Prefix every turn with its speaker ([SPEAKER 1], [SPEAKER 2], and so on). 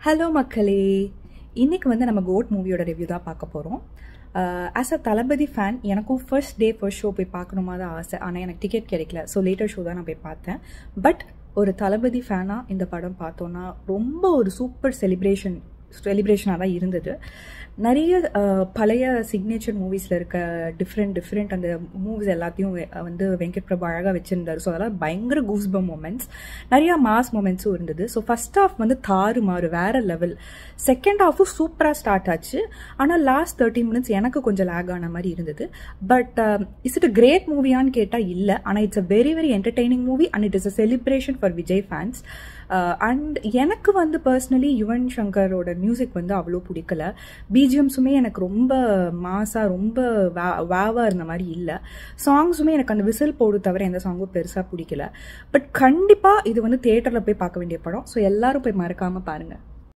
[SPEAKER 1] Hello மக்களே, இன்றைக்கி வந்து நம்ம கோட் மூவியோட ரிவ்யூ தான் பார்க்க போகிறோம். ஆஸ் அ தளபதி ஃபேன் எனக்கும் ஃபர்ஸ்ட் ஷோ போய் பார்க்கணுமா தான் ஆசை. ஆனால் எனக்கு டிக்கெட் கிடைக்கல. ஸோ லேட்டர் ஷோ தான் நான் போய் பார்த்தேன். பட் ஒரு தளபதி ஃபேனாக இந்த படம் பார்த்தோன்னா ரொம்ப ஒரு சூப்பர் செலிப்ரேஷனாக தான் இருந்தது. நிறைய பழைய சிக்னேச்சர் மூவிஸில் இருக்க டிஃப்ரெண்ட் அந்த மூவிஸ் எல்லாத்தையும் வந்து வெங்கட் பிரபு அழகாக வச்சுருந்தார். ஸோ அதெல்லாம் பயங்கர கூஸ்பம் மூமெண்ட்ஸ், நிறையா மாஸ் மூமெண்ட்ஸும் இருந்தது. ஸோ ஃபர்ஸ்ட் ஹாஃப் வந்து தாறுமாறு வேறு லெவல். செகண்ட் ஹாஃபும் சூப்பராக ஸ்டார்ட் ஆச்சு. ஆனால் லாஸ்ட் 30 minutes எனக்கு கொஞ்சம் லேக் ஆன மாதிரி இருந்தது. But is it a great மூவியான்னு கேட்டால் இல்லை. ஆனால் it's a very very entertaining movie and it is a celebration for Vijay fans. And எனக்கு வந்து பர்சனலி யுவன் சங்கரோட மியூசிக் வந்து அவ்வளோ பிடிக்கல. பிஜிஎம்ஸுமே எனக்கு ரொம்ப மாஸாக ரொம்ப வேவாக இருந்த மாதிரி இல்லை. சாங்ஸுமே எனக்கு அந்த விசில் போடு தவிர எந்த சாங்கும் பெருசாக பிடிக்கல. பட் கண்டிப்பாக இது வந்து தியேட்டரில் போய் பார்க்க வேண்டிய படம். ஸோ எல்லாரும் போய் மறக்காமல் பாருங்கள்.